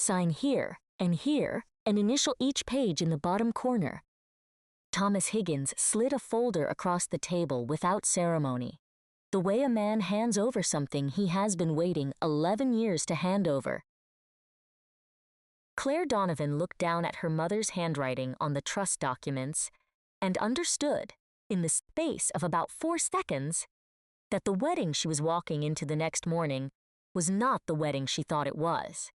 Sign here, and initial each page in the bottom corner. Thomas Higgins slid a folder across the table without ceremony, the way a man hands over something he has been waiting 11 years to hand over. Claire Donovan looked down at her mother's handwriting on the trust documents and understood, in the space of about 4 seconds, that the wedding she was walking into the next morning was not the wedding she thought it was.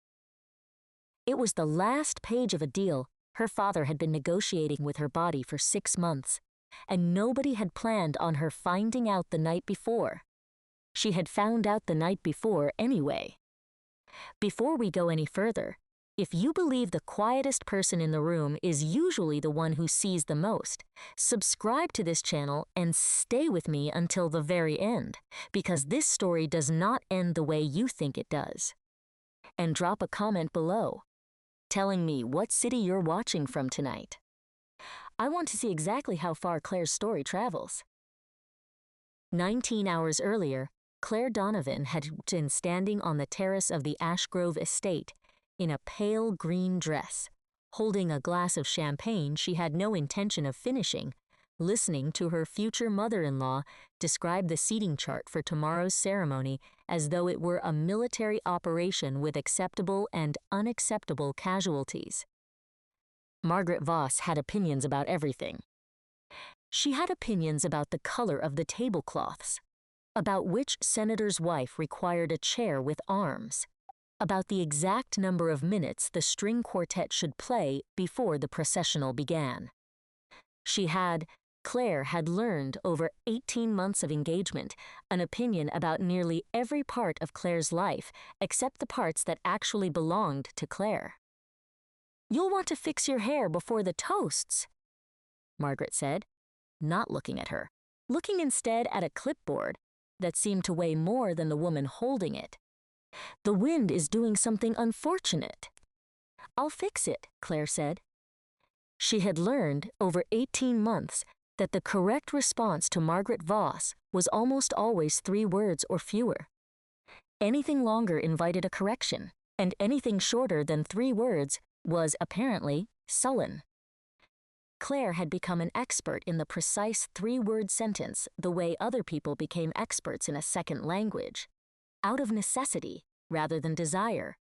It was the last page of a deal her father had been negotiating with her body for 6 months, and nobody had planned on her finding out the night before. She had found out the night before anyway. Before we go any further, if you believe the quietest person in the room is usually the one who sees the most, subscribe to this channel and stay with me until the very end, because this story does not end the way you think it does. And drop a comment below, telling me what city you're watching from tonight. I want to see exactly how far Claire's story travels. 19 hours earlier, Claire Donovan had been standing on the terrace of the Ashgrove estate in a pale green dress, holding a glass of champagne she had no intention of finishing, listening to her future mother-in-law describe the seating chart for tomorrow's ceremony as though it were a military operation with acceptable and unacceptable casualties. Margaret Voss had opinions about everything. She had opinions about the color of the tablecloths, about which senator's wife required a chair with arms, about the exact number of minutes the string quartet should play before the processional began. Claire had learned over 18 months of engagement an opinion about nearly every part of Claire's life except the parts that actually belonged to Claire. "You'll want to fix your hair before the toasts," Margaret said, not looking at her, looking instead at a clipboard that seemed to weigh more than the woman holding it. "The wind is doing something unfortunate." "I'll fix it," Claire said. She had learned over 18 months that the correct response to Margaret Voss was almost always 3 words or fewer. Anything longer invited a correction, and anything shorter than 3 words was, apparently, sullen. Claire had become an expert in the precise 3-word sentence the way other people became experts in a second language, out of necessity rather than desire.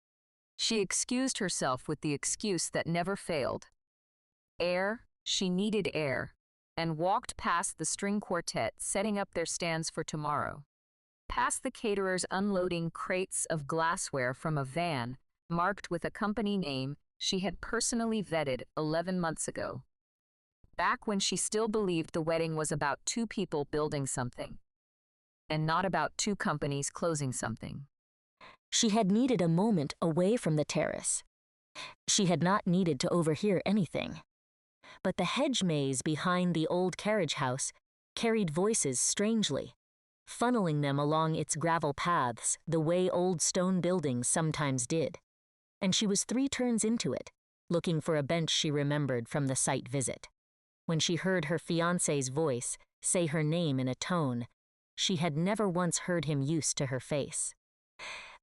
She excused herself with the excuse that never failed. Air, she needed air, and walked past the string quartet setting up their stands for tomorrow. Past the caterers unloading crates of glassware from a van marked with a company name she had personally vetted 11 months ago, back when she still believed the wedding was about 2 people building something, and not about 2 companies closing something. She had needed a moment away from the terrace. She had not needed to overhear anything. But the hedge maze behind the old carriage house carried voices strangely, funneling them along its gravel paths the way old stone buildings sometimes did. And she was 3 turns into it, looking for a bench she remembered from the site visit, when she heard her fiancé's voice say her name in a tone she had never once heard him use to her face.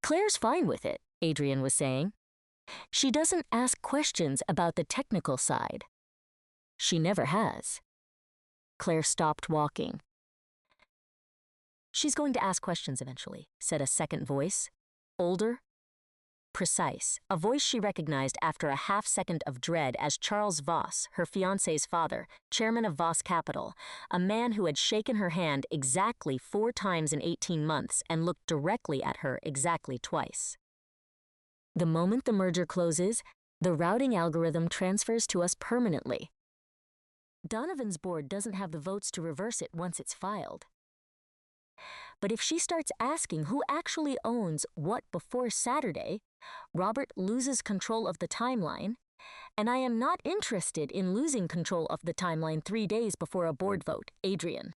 "Claire's fine with it," Adrian was saying. "She doesn't ask questions about the technical side. She never has." Claire stopped walking. "She's going to ask questions eventually," said a second voice, older, precise, a voice she recognized after a half-second of dread as Charles Voss, her fiancé's father, chairman of Voss Capital, a man who had shaken her hand exactly 4 times in 18 months and looked directly at her exactly twice. "The moment the merger closes, the routing algorithm transfers to us permanently. Donovan's board doesn't have the votes to reverse it once it's filed. But if she starts asking who actually owns what before Saturday, Robert loses control of the timeline, and I am not interested in losing control of the timeline 3 days before a board vote, Adrian.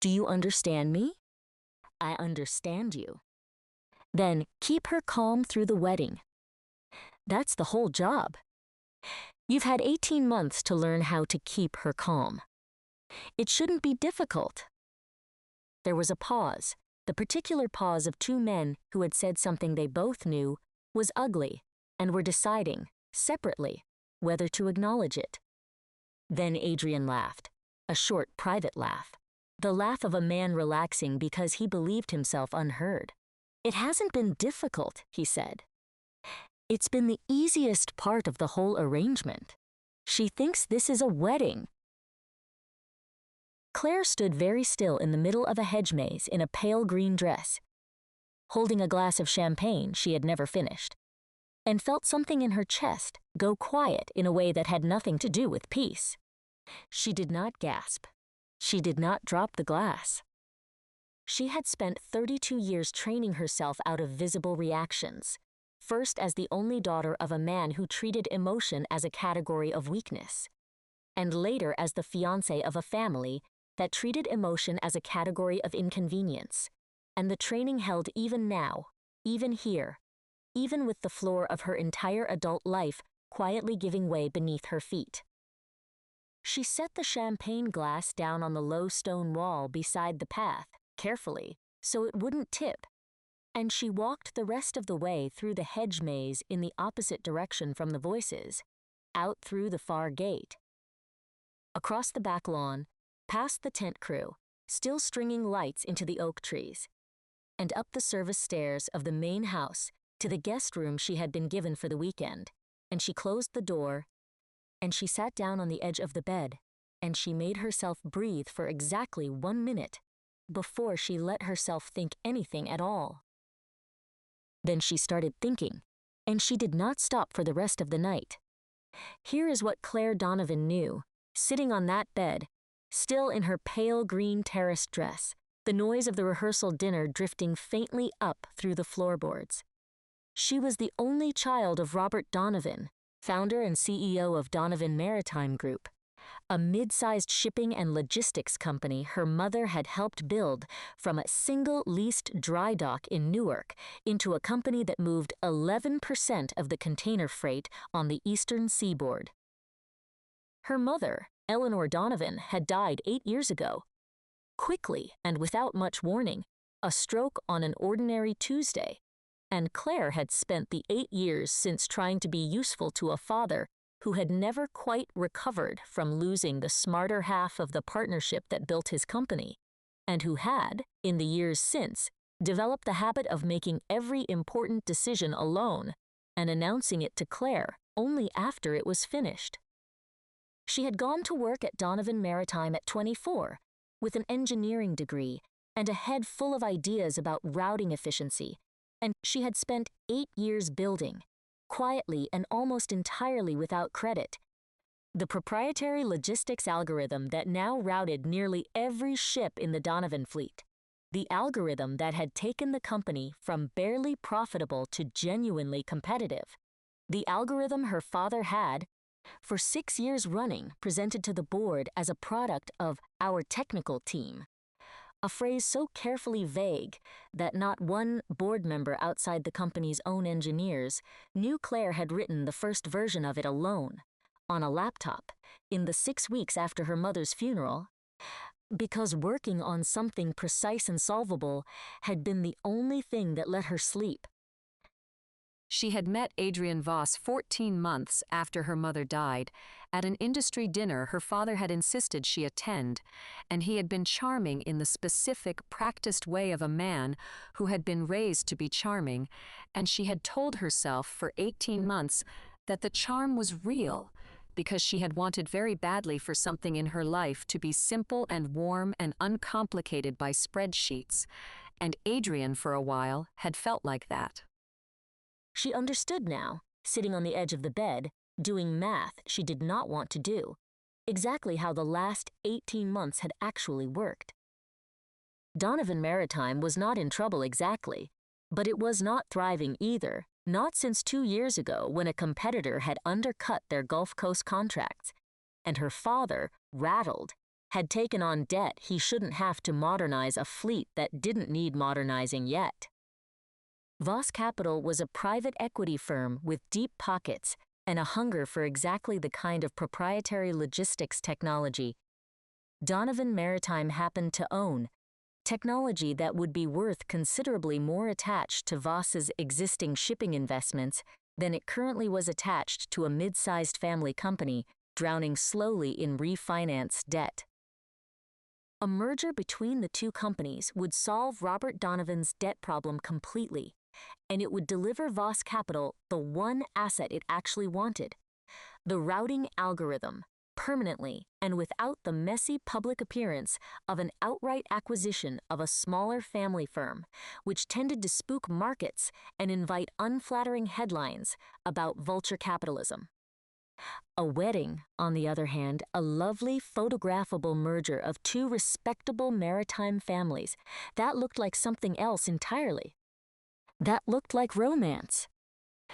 Do you understand me?" "I understand you." "Then keep her calm through the wedding. That's the whole job. You've had 18 months to learn how to keep her calm. It shouldn't be difficult." There was a pause, the particular pause of 2 men who had said something they both knew was ugly and were deciding, separately, whether to acknowledge it. Then Adrian laughed, a short, private laugh, the laugh of a man relaxing because he believed himself unheard. "It hasn't been difficult," he said. "It's been the easiest part of the whole arrangement. She thinks this is a wedding." Claire stood very still in the middle of a hedge maze in a pale green dress, holding a glass of champagne she had never finished, and felt something in her chest go quiet in a way that had nothing to do with peace. She did not gasp. She did not drop the glass. She had spent 32 years training herself out of visible reactions, first as the only daughter of a man who treated emotion as a category of weakness, and later as the fiancé of a family that treated emotion as a category of inconvenience. And the training held even now, even here, even with the floor of her entire adult life quietly giving way beneath her feet. She set the champagne glass down on the low stone wall beside the path, carefully, so it wouldn't tip, and she walked the rest of the way through the hedge maze in the opposite direction from the voices, out through the far gate, across the back lawn, past the tent crew, still stringing lights into the oak trees, and up the service stairs of the main house to the guest room she had been given for the weekend, and she closed the door, and she sat down on the edge of the bed, and she made herself breathe for exactly 1 minute before she let herself think anything at all. Then she started thinking, and she did not stop for the rest of the night. Here is what Claire Donovan knew, sitting on that bed, still in her pale green terraced dress, the noise of the rehearsal dinner drifting faintly up through the floorboards. She was the only child of Robert Donovan, founder and CEO of Donovan Maritime Group, a mid-sized shipping and logistics company her mother had helped build from a single leased dry dock in Newark into a company that moved 11% of the container freight on the eastern seaboard. Her mother, Eleanor Donovan, had died 8 years ago, quickly and without much warning, a stroke on an ordinary Tuesday, and Claire had spent the 8 years since trying to be useful to a father who had never quite recovered from losing the smarter half of the partnership that built his company, and who had, in the years since, developed the habit of making every important decision alone and announcing it to Claire only after it was finished. She had gone to work at Donovan Maritime at 24, with an engineering degree and a head full of ideas about routing efficiency, and she had spent 8 years building, quietly and almost entirely without credit, the proprietary logistics algorithm that now routed nearly every ship in the Donovan fleet, the algorithm that had taken the company from barely profitable to genuinely competitive, the algorithm her father had, for 6 years running, presented to the board as a product of our technical team, a phrase so carefully vague that not one board member outside the company's own engineers knew Claire had written the first version of it alone, on a laptop, in the 6 weeks after her mother's funeral, because working on something precise and solvable had been the only thing that let her sleep. She had met Adrian Voss 14 months after her mother died, at an industry dinner her father had insisted she attend, and he had been charming in the specific, practiced way of a man who had been raised to be charming, and she had told herself for 18 months that the charm was real, because she had wanted very badly for something in her life to be simple and warm and uncomplicated by spreadsheets, and Adrian, for a while, had felt like that. She understood now, sitting on the edge of the bed, doing math she did not want to do, exactly how the last 18 months had actually worked. Donovan Maritime was not in trouble exactly, but it was not thriving either, not since 2 years ago when a competitor had undercut their Gulf Coast contracts, and her father, rattled, had taken on debt he shouldn't have to modernize a fleet that didn't need modernizing yet. Voss Capital was a private equity firm with deep pockets and a hunger for exactly the kind of proprietary logistics technology Donovan Maritime happened to own, technology that would be worth considerably more attached to Voss's existing shipping investments than it currently was attached to a mid-sized family company drowning slowly in refinance debt. A merger between the two companies would solve Robert Donovan's debt problem completely, and it would deliver Voss Capital the one asset it actually wanted: the routing algorithm, permanently and without the messy public appearance of an outright acquisition of a smaller family firm, which tended to spook markets and invite unflattering headlines about vulture capitalism. A wedding, on the other hand, a lovely photographable merger of two respectable maritime families, that looked like something else entirely. That looked like romance.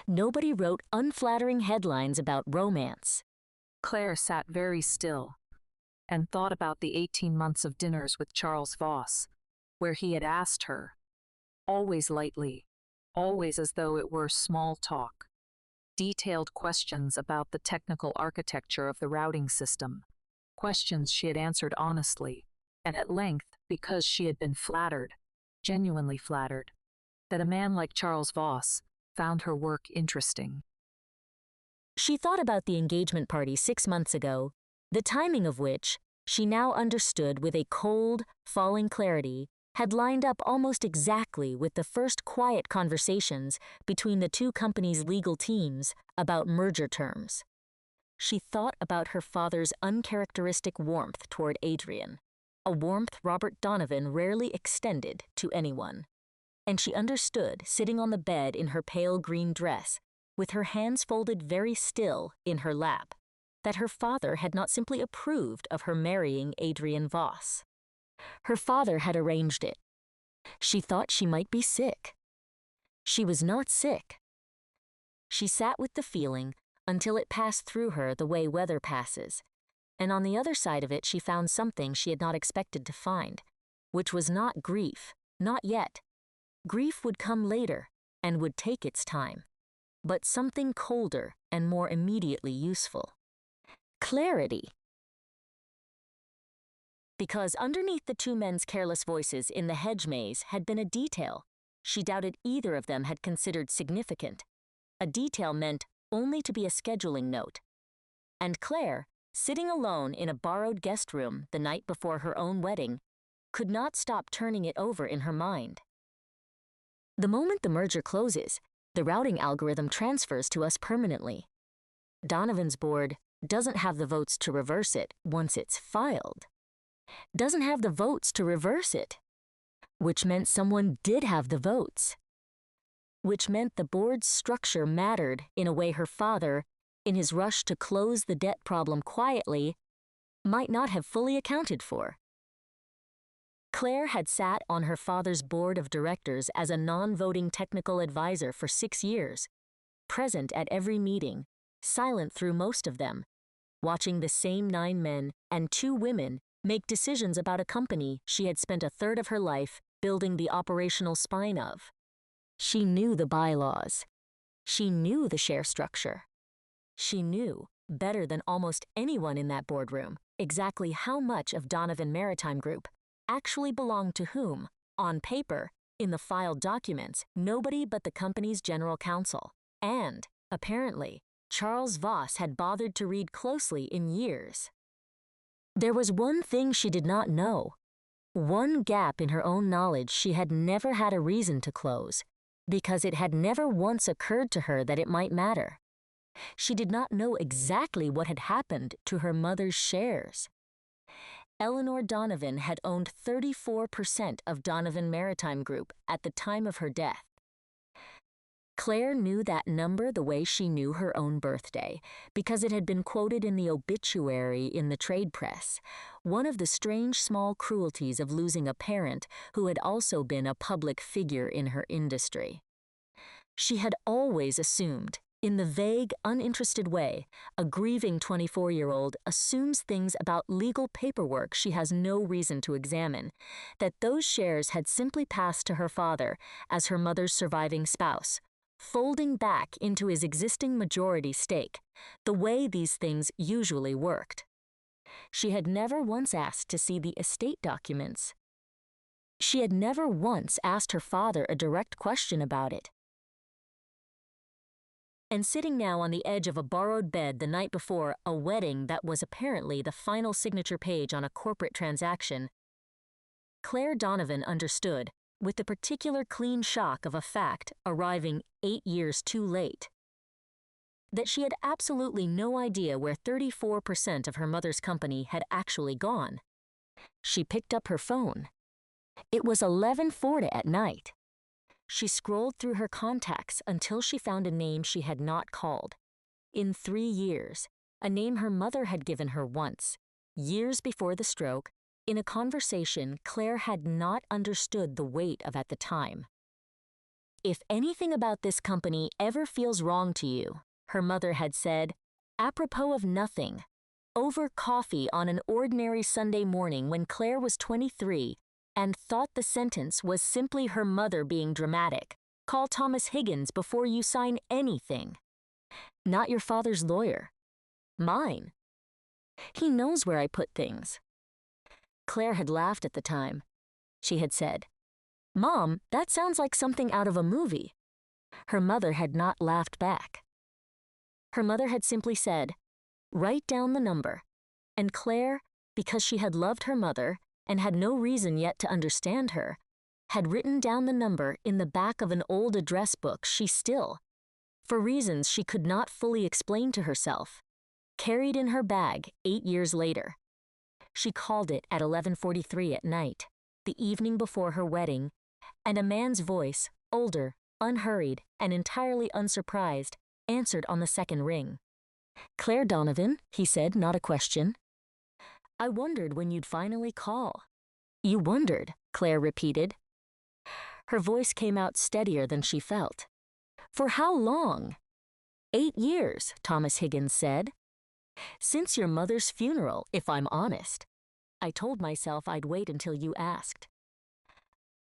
Nobody wrote unflattering headlines about romance. Claire sat very still and thought about the 18 months of dinners with Charles Voss, where he had asked her, always lightly, always as though it were small talk, detailed questions about the technical architecture of the routing system, questions she had answered honestly, and at length because she had been flattered, genuinely flattered, that a man like Charles Voss found her work interesting. She thought about the engagement party 6 months ago, the timing of which, she now understood with a cold, falling clarity, had lined up almost exactly with the first quiet conversations between the two companies' legal teams about merger terms. She thought about her father's uncharacteristic warmth toward Adrian, a warmth Robert Donovan rarely extended to anyone. And she understood, sitting on the bed in her pale green dress, with her hands folded very still in her lap, that her father had not simply approved of her marrying Adrian Voss. Her father had arranged it. She thought she might be sick. She was not sick. She sat with the feeling until it passed through her the way weather passes, and on the other side of it she found something she had not expected to find, which was not grief, not yet. Grief would come later and would take its time, but something colder and more immediately useful: clarity. Because underneath the two men's careless voices in the hedge maze had been a detail she doubted either of them had considered significant, a detail meant only to be a scheduling note. And Claire, sitting alone in a borrowed guest room the night before her own wedding, could not stop turning it over in her mind. The moment the merger closes, the routing algorithm transfers to us permanently. Donovan's board doesn't have the votes to reverse it once it's filed. Doesn't have the votes to reverse it, which meant someone did have the votes, which meant the board's structure mattered in a way her father, in his rush to close the debt problem quietly, might not have fully accounted for. Claire had sat on her father's board of directors as a non-voting technical advisor for 6 years, present at every meeting, silent through most of them, watching the same 9 men and 2 women make decisions about a company she had spent a third of her life building the operational spine of. She knew the bylaws. She knew the share structure. She knew, better than almost anyone in that boardroom, exactly how much of Donovan Maritime Group actually belonged to whom, on paper, in the filed documents, nobody but the company's general counsel. And, apparently, Charles Voss had bothered to read closely in years. There was one thing she did not know, one gap in her own knowledge she had never had a reason to close, because it had never once occurred to her that it might matter. She did not know exactly what had happened to her mother's shares. Eleanor Donovan had owned 34% of Donovan Maritime Group at the time of her death. Claire knew that number the way she knew her own birthday, because it had been quoted in the obituary in the trade press, one of the strange small cruelties of losing a parent who had also been a public figure in her industry. She had always assumed, in the vague, uninterested way a grieving 24-year-old assumes things about legal paperwork she has no reason to examine, that those shares had simply passed to her father as her mother's surviving spouse, folding back into his existing majority stake, the way these things usually worked. She had never once asked to see the estate documents. She had never once asked her father a direct question about it. and sitting now on the edge of a borrowed bed the night before a wedding that was apparently the final signature page on a corporate transaction, Claire Donovan understood, with the particular clean shock of a fact arriving 8 years too late, that she had absolutely no idea where 34% of her mother's company had actually gone. She picked up her phone. It was 11:40 at night. She scrolled through her contacts until she found a name she had not called. In 3 years, a name her mother had given her once, years before the stroke, in a conversation Claire had not understood the weight of at the time. "If anything about this company ever feels wrong to you," her mother had said, apropos of nothing, over coffee on an ordinary Sunday morning when Claire was 23 and thought the sentence was simply her mother being dramatic. "Call Thomas Higgins before you sign anything." "Not your father's lawyer. Mine. He knows where I put things." Claire had laughed at the time. She had said, "Mom, that sounds like something out of a movie." Her mother had not laughed back. Her mother had simply said, "Write down the number." And Claire, because she had loved her mother and had no reason yet to understand her, had written down the number in the back of an old address book she still, for reasons she could not fully explain to herself, carried in her bag 8 years later. She called it at 11:43 at night, the evening before her wedding, and a man's voice, older, unhurried, and entirely unsurprised, answered on the second ring. "Claire Donovan," he said, not a question. "I wondered when you'd finally call." "You wondered," Claire repeated. Her voice came out steadier than she felt. "For how long?" 8 years, Thomas Higgins said. "Since your mother's funeral, if I'm honest. I told myself I'd wait until you asked.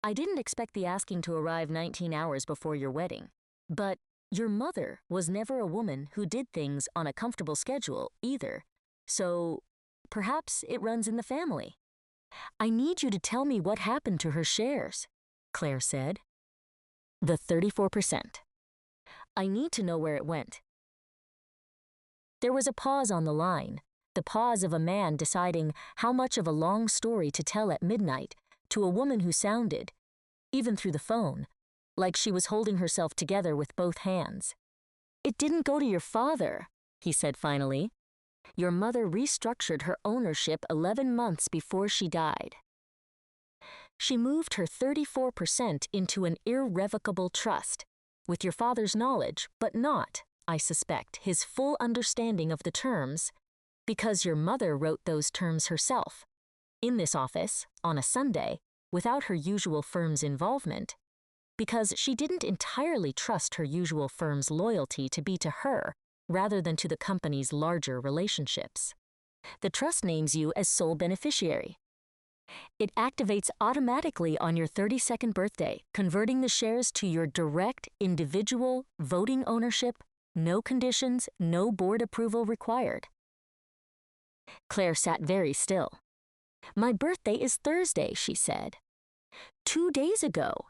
I didn't expect the asking to arrive 19 hours before your wedding, but your mother was never a woman who did things on a comfortable schedule either, so perhaps it runs in the family. I need you to tell me what happened to her shares," Claire said. "The 34%. I need to know where it went." There was a pause on the line, the pause of a man deciding how much of a long story to tell at midnight to a woman who sounded, even through the phone, like she was holding herself together with both hands. "It didn't go to your father," he said finally. "Your mother restructured her ownership 11 months before she died. She moved her 34% into an irrevocable trust, with your father's knowledge, but not, I suspect, his full understanding of the terms, because your mother wrote those terms herself, in this office, on a Sunday, without her usual firm's involvement, because she didn't entirely trust her usual firm's loyalty to be to her rather than to the company's larger relationships. The trust names you as sole beneficiary. It activates automatically on your 32nd birthday, converting the shares to your direct, individual, voting ownership, no conditions, no board approval required." Claire sat very still. "My birthday is Thursday," she said. "2 days ago."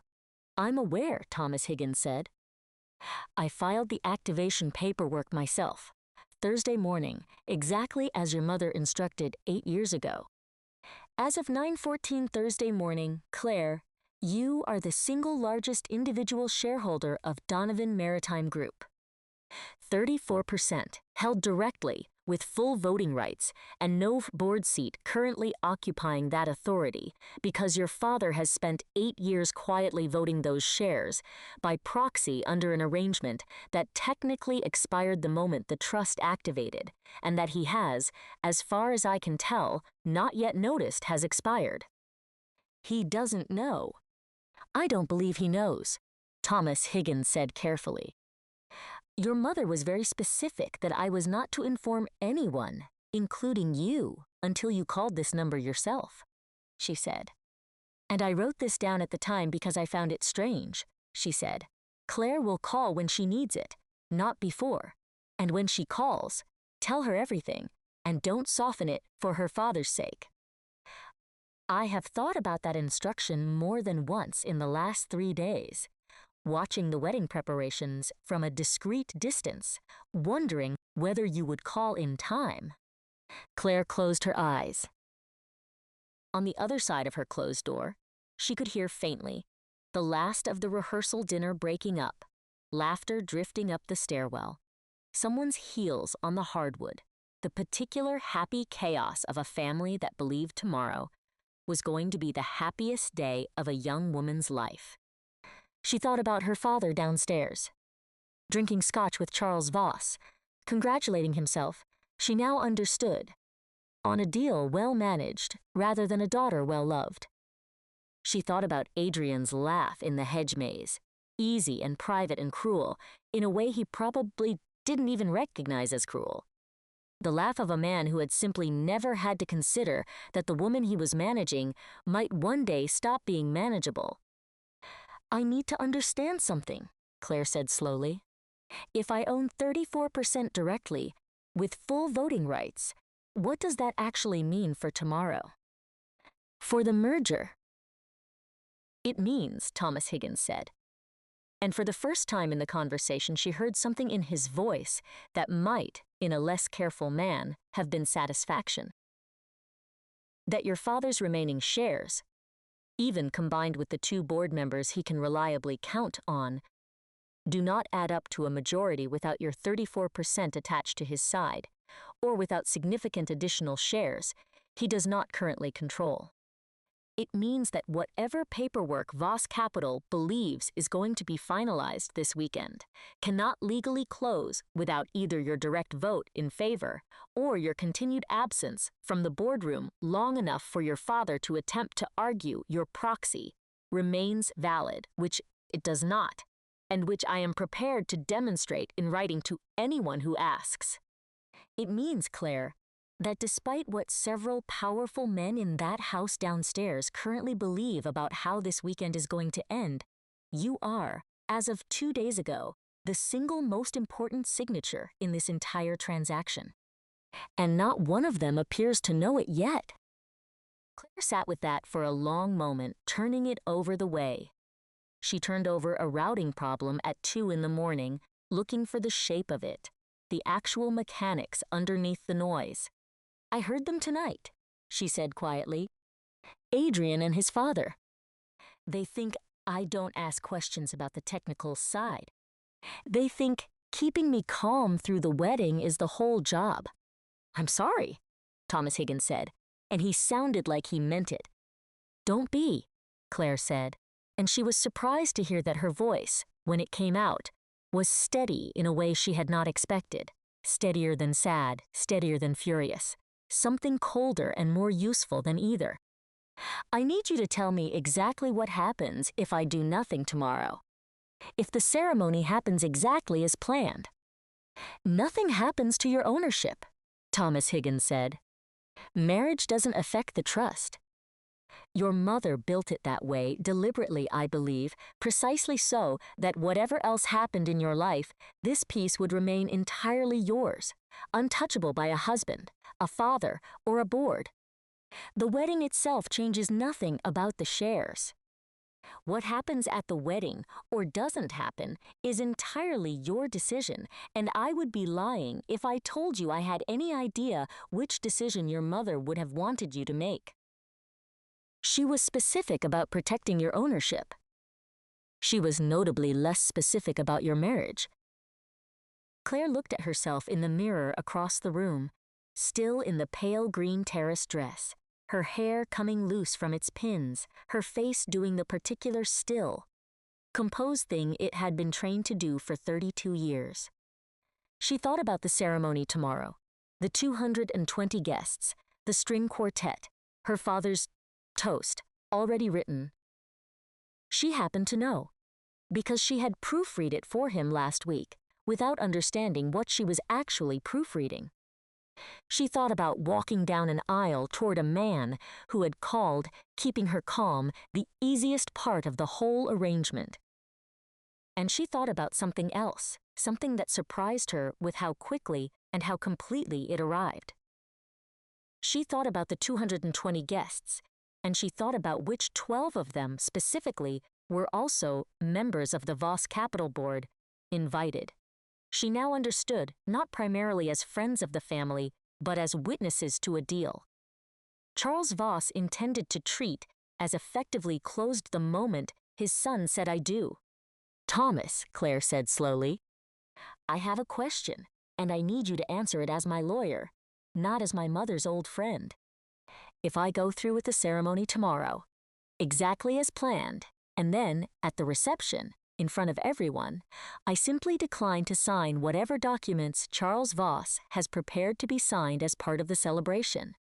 "I'm aware," Thomas Higgins said. "I filed the activation paperwork myself, Thursday morning, exactly as your mother instructed 8 years ago. As of 9:14 Thursday morning, Claire, you are the single largest individual shareholder of Donovan Maritime Group. 34%, held directly, with full voting rights, and no board seat currently occupying that authority, because your father has spent 8 years quietly voting those shares, by proxy under an arrangement that technically expired the moment the trust activated, and that he has, as far as I can tell, not yet noticed has expired." "He doesn't know." "I don't believe he knows," Thomas Higgins said carefully. "Your mother was very specific that I was not to inform anyone, including you, until you called this number yourself," she said. "And I wrote this down at the time because I found it strange," she said. "Claire will call when she needs it, not before. And when she calls, tell her everything, and don't soften it for her father's sake." I have thought about that instruction more than once in the last 3 days. watching the wedding preparations from a discreet distance, wondering whether you would call in time. Claire closed her eyes. On the other side of her closed door, she could hear faintly the last of the rehearsal dinner breaking up, laughter drifting up the stairwell, someone's heels on the hardwood, the particular happy chaos of a family that believed tomorrow was going to be the happiest day of a young woman's life. She thought about her father downstairs, drinking scotch with Charles Voss, congratulating himself. She now understood, on a deal well managed rather than a daughter well loved. She thought about Adrian's laugh in the hedge maze, easy and private and cruel, in a way he probably didn't even recognize as cruel. The laugh of a man who had simply never had to consider that the woman he was managing might one day stop being manageable. "I need to understand something," Claire said slowly. "If I own 34% directly, with full voting rights, what does that actually mean for tomorrow? For the merger?" "It means," Thomas Higgins said. And for the first time in the conversation, she heard something in his voice that might, in a less careful man, have been satisfaction. "That your father's remaining shares, even combined with the 2 board members he can reliably count on, do not add up to a majority without your 34% attached to his side, or without significant additional shares he does not currently control. It means that whatever paperwork Voss Capital believes is going to be finalized this weekend cannot legally close without either your direct vote in favor or your continued absence from the boardroom long enough for your father to attempt to argue your proxy remains valid, which it does not, and which I am prepared to demonstrate in writing to anyone who asks. It means, Claire, that despite what several powerful men in that house downstairs currently believe about how this weekend is going to end, you are, as of 2 days ago, the single most important signature in this entire transaction. And not one of them appears to know it yet." Claire sat with that for a long moment, turning it over the way. She turned over a routing problem at 2 in the morning, looking for the shape of it, the actual mechanics underneath the noise. "I heard them tonight," she said quietly. "Adrian and his father. They think I don't ask questions about the technical side. They think keeping me calm through the wedding is the whole job." "I'm sorry," Thomas Higgins said, and he sounded like he meant it. "Don't be," Claire said, and she was surprised to hear that her voice, when it came out, was steady in a way she had not expected, steadier than sad, steadier than furious. Something colder and more useful than either. "I need you to tell me exactly what happens if I do nothing tomorrow. If the ceremony happens exactly as planned." "Nothing happens to your ownership," Thomas Higgins said. "Marriage doesn't affect the trust. Your mother built it that way, deliberately, I believe, precisely so that whatever else happened in your life, this piece would remain entirely yours, untouchable by a husband, a father, or a board. The wedding itself changes nothing about the shares. What happens at the wedding, or doesn't happen, is entirely your decision, and I would be lying if I told you I had any idea which decision your mother would have wanted you to make. She was specific about protecting your ownership. She was notably less specific about your marriage." Claire looked at herself in the mirror across the room, still in the pale green terrace dress, her hair coming loose from its pins, her face doing the particular still, composed thing it had been trained to do for 32 years. She thought about the ceremony tomorrow, the 220 guests, the string quartet, her father's toast, already written. She happened to know, because she had proofread it for him last week, without understanding what she was actually proofreading. She thought about walking down an aisle toward a man who had called keeping her calm the easiest part of the whole arrangement. And she thought about something else, something that surprised her with how quickly and how completely it arrived. She thought about the 220 guests, and she thought about which 12 of them, specifically, were also members of the Voss Capital Board invited. She now understood, not primarily as friends of the family, but as witnesses to a deal. Charles Voss intended to treat as effectively closed the moment his son said "I do." "Thomas," Claire said slowly, "I have a question, and I need you to answer it as my lawyer, not as my mother's old friend. If I go through with the ceremony tomorrow, exactly as planned, and then, at the reception, in front of everyone, I simply decline to sign whatever documents Charles Voss has prepared to be signed as part of the celebration,